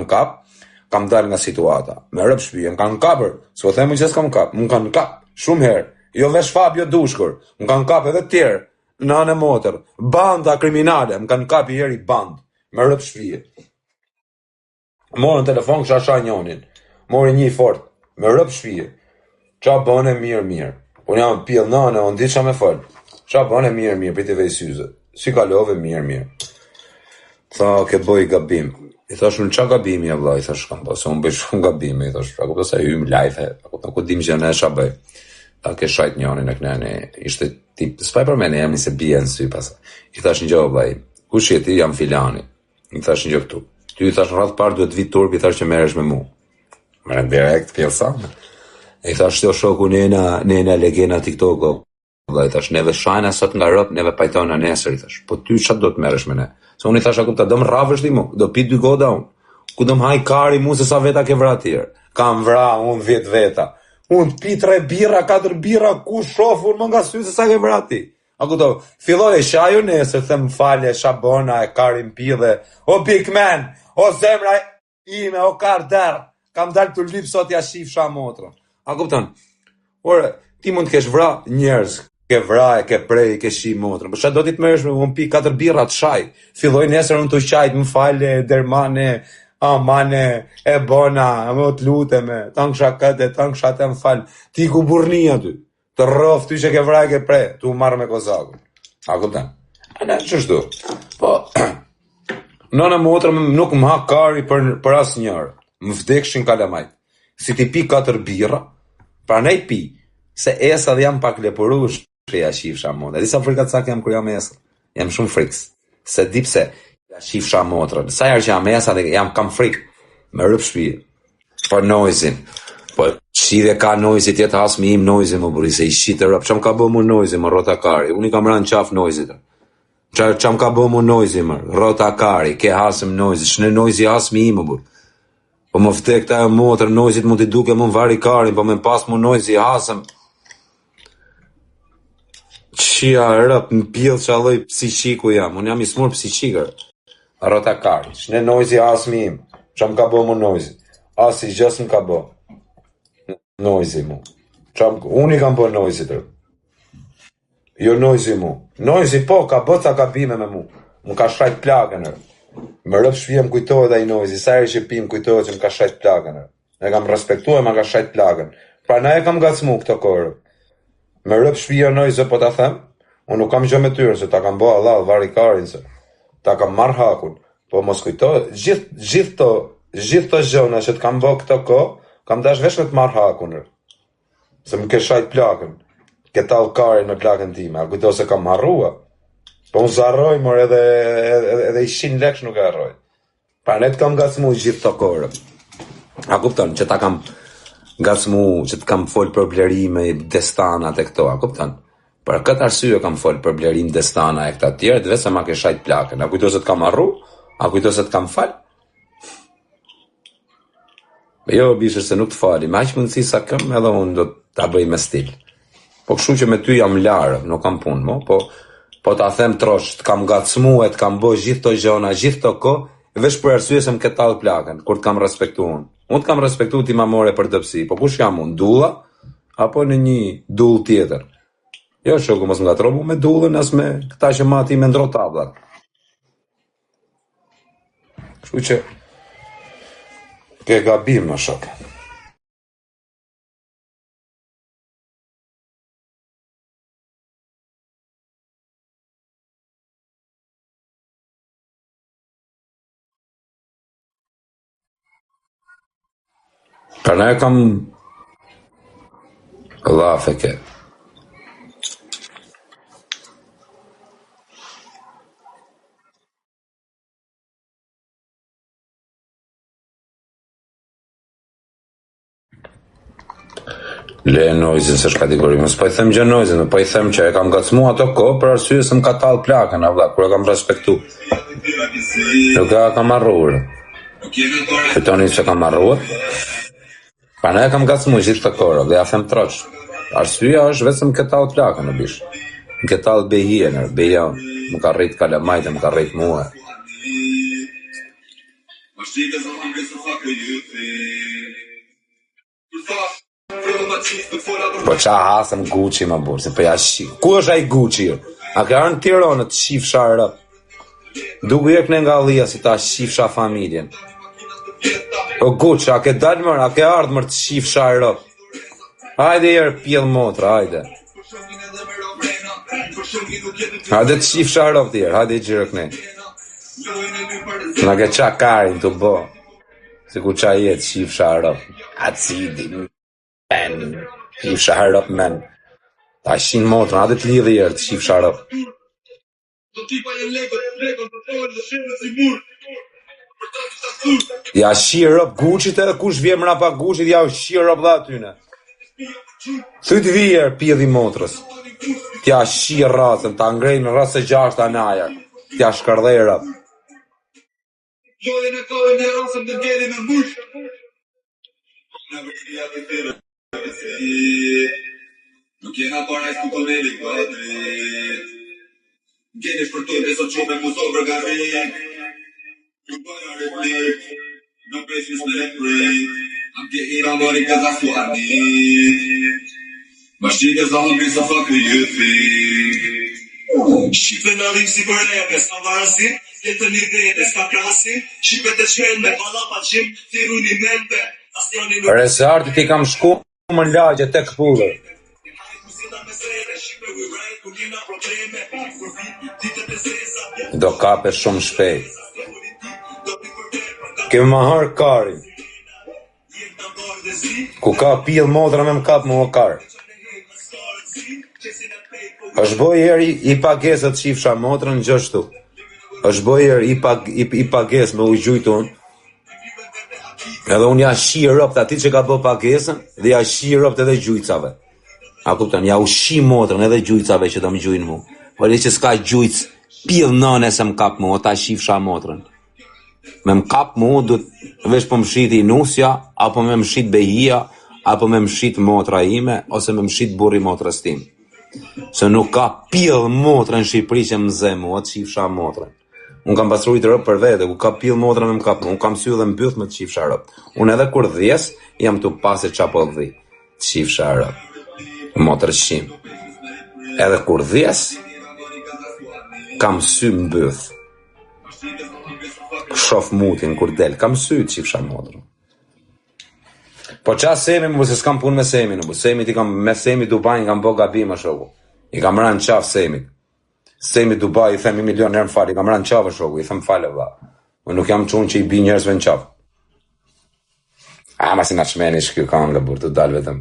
kanë kap, kam dal nga situata. Me rëp shpije, më kanë kapër, s'po them që s'kam kap, më kanë kap shumë herë. Jo vesh fab, jo dushkur. Më kanë kap edhe tjerë në anë e motër. Banda kriminale, më kanë kap i heri band. Me rëp shpije. Morën telefon, kësha sha njonin. Mori një fort, me rëp shpije. Qa bëne mirë. Unë jam pjell nane, unë di qa me fol. Qa bëne mirë, për t'i vej syze. Si kalove mirë. Tha, ke bëj gabim. I thash, unë qa gabimi, vlla, i thash, kam se unë bëj shumë gabime, i thash, ako përsa hym live, ako të ku dim që në e qa bëj. Ta ke shajt njonin e kënene, ishte tip, s'paj për mene, jam se bie në sy pas. I thash, një gjohë, vllai, kush je ti, jam filani. I thash, një këtu. Ty i thash, në radhë parë duhet vit turp, i thash që meresh me mu. Mërë direkt, pjellësame. I thash, të shoku nena legena TikTok, i thash, neve shajna sot nga rëp, neve pajtojna nesër, i thash, po ty qatë do të meresh me ne? Se unë i thash, akupta, do më rafësht i mu, do pi 2 goda unë, ku do më haj kari mu se sa veta ke vra tjerë. Kam vra, unë 10 veta. Unë pi 3 bira, 4 bira, ku shof, unë më nga sy se sa ke vra ti. Akuto, filloj e shaju nesër, them falje, shabona, e karin pile, o big man, o zemra ime, o kar der, kam dal të lip sot ja shif sha motra. A kupton? Ore, ti mund të kesh vra njerëz, ke vra, ke prej, ke shi motrën. Për çfarë do ti të merresh me unë pi 4 birra të shaj. Filloj nesër unë të qajt, më fale, dermane, amane, e bona, më të luteme, tangsha këtë, tangsha të më fal. Ti ku burni aty. Të rrof ty që ke vra e ke prej, tu marrë me kozakun. A kupton? A ne ç'është? Po nëna motra nuk më ha kari për asnjëherë. Më vdekshin kalamajt. Si ti pi 4 birra, pra ne pi, se esa dhe jam pak lepurush, ja shifsha motra. Disa frikat sa kem kur jam esa. Jam shumë friks. Se di pse ja shifsha motra. Sa herë që jam esa dhe jam kam frik, me rëp shpije. Po noizin. Po shidhe ka noizit jetë hasmi im noizin më buri, se i shite rëp. Qam ka bë mu noizin më rota kari. Unë i kam ranë qaf noizit. Qam ka bë mu noizin më rota kari. Ke hasëm noizit. Shne noizi hasmi im më buri. Po më vdek ta e motër, noizit mund t'i duke mu vari karin, po me pas mu noizi hasëm. Qia rëp në pjellë që alloj psiqiku jam. Unë jam i smur psiqikër. Rota kari. Shne noizi hasmi im. Qam ka bë mu noizi. Asi gjës më ka bë. Noizi mu. Unë i kam bë noizit rëp. Jo noizi mu. Noizi po, ka bë ta gabime me mu. Më ka shrajt plakën rëp. Më rëp shpije më kujtohet a i noizi. Sa eri që pi më kujtohet që më ka shrajt plakën rëp. E kam respektuar, më ka shrajt plakën. Pra na e kam gacmu këto korë. Me rëp shpija noize po ta them, unë nuk kam gjë me tyre, se ta kam bo Allah, vari karin, se ta kam marr hakun, po mos kujto, gjithë të gjëna që të kam bo këto ko, kam dash vesh me të marr hakun, se më ke shajt plakën, ke tal karin me plakën time, a kujto se kam harrua, po unë zarroj, mor edhe i 100 leksh nuk e harroj. Pra ne të kam gacmu gjithë të korë, a kupton, që ta kam gacmu, që të kam fol për blerime, destanat e këto, a kupton? Për këtë arsye kam fol për blerim, destana e këta tjerë, dhe se ma ke shajt plakën. A kujto se të kam arru? A kujto se të kam fal? Jo, bishër se nuk të fali, me aq mundësi sa këm, edhe unë do ta bëj me stil. Po kështu që me ty jam larë, nuk kam punë, mo, po ta them trosh, të kam gacmu e të kam bëj gjithë të gjona, gjithë të ko, vesh për arsye se më ke tallë plakën, kur të kam respektu unë. Unë të kam respektu ti ma more për dëpsi, po kush jam unë, dulla, apo në një dull tjetër? Jo, shoku, mos më gatrobu me dullën, as me këta që ma ti me ndro tablat. Kështu që, ke gabim në shokë. Pra ne kam lafe ke. Le noizin se shkategori, mos po i them gjë noizin, po i them që e kam gacmu ato ko për arsye se më ka tall plakën, a vlla, kur e kam respektu. Nuk e kam marruar. Fitoni që kam marruar. Pa ne e kam gacmu gjithë të korë, dhe ja them troç. Arsyeja është vetëm ke tall plakën në bish. Më ke tall behien, beja, më ka rrit kalamajt, më ka rrit mua. Po qa hasëm Gucci më burë, se për ja shqip. Ku është ai Gucci? A ka arë në Tiranë të shifsha rëp? Duku jek në nga Allia si ta shifsha familjen. O Gucci, a ke dalë mërë, a ke ardhë mërë të shifsha rëp? Hajde jerë pjellë motra, hajde. Hajde të shifsha rëp tjerë, hajde i gjirë këne. Në ke qa karin të bo. Se ku qa jetë shifsha rëp. A cidi, men. Shifsha rëp, men. Ta shinë motra, hajde të lidhë jerë të shifsha rëp. Ja shirë rëp Gucci-t edhe kush vje mëra pa Gucci-t, ja shirë rëp dhe atyne. Thyt vijer pjedhi motrës. Tja shirë rrasën, ta ngrejnë rrasë 6 anaja. Tja shkardhej rëp. Nuk jena para s'ku toneli këtërit. Gjeni shpërtoj dhe sot qope mu sot përgarit. Nuk bëra replik. Nuk presis me reprit. Am kehira mëri këza su arnit. Bashkike za hëngri sa fakri jëthit. Shqipe në rrim si për lebe, sa varësim. Jetën një vete, s'ka krasim. Shqipe të qenë me pala pa qim. Thiru një mente. Resarti ti kam shku më lagje tek pullër. Do kape shumë shpejt. Kemë më harë karin. Ku ka pjellë motra me më kapë më o karë. është boj herë i pagesat shifsha motrën gjështu. është boj herë i pages me u gjujton. Edhe unë ja shi rëpt ati që ka bë pagesën dhe ja shi rëpt edhe gjujcave. A kupton, ja u shi motrën edhe gjujcave që do më gjujnë mu. Por e që s'ka gjujc, pjell nëne se më kap mu, o ta shifsha motrën. Me më kap mu, du vesh po më shit i nusja, apo me më shit behia, apo me më shit motra ime, ose me më shit burri motrës tim. Se nuk ka pjell motrën në Shqipëri që më zë mu, o të shifsha motrën. Unë kam pasrujt rëp për vete, ku ka pjell motra me më kap mu, unë kam sy dhe mbyth me të shifsha rëp. Unë edhe kur dhjes, jam të pasi qa po dhi, të shifsha rëp. Motrë shqim. Edhe kur dhjes, kam sy mbyth. Shof mutin kur del, kam sy të shifsha motrën. Po qa semi më, se s'kam pun me semi në bu. Semi ti kam, me semi Dubai kam bo gabima shoku. I kam ranë qaf semi. Semi Dubai i themi milion nërë më fali, i kam ranë qafë shoku, i them fale vla. Unë nuk jam qunë që i bi njerëzve në qafë. Ma si na qmeni shkjo ka nga burë të dalë vetëm.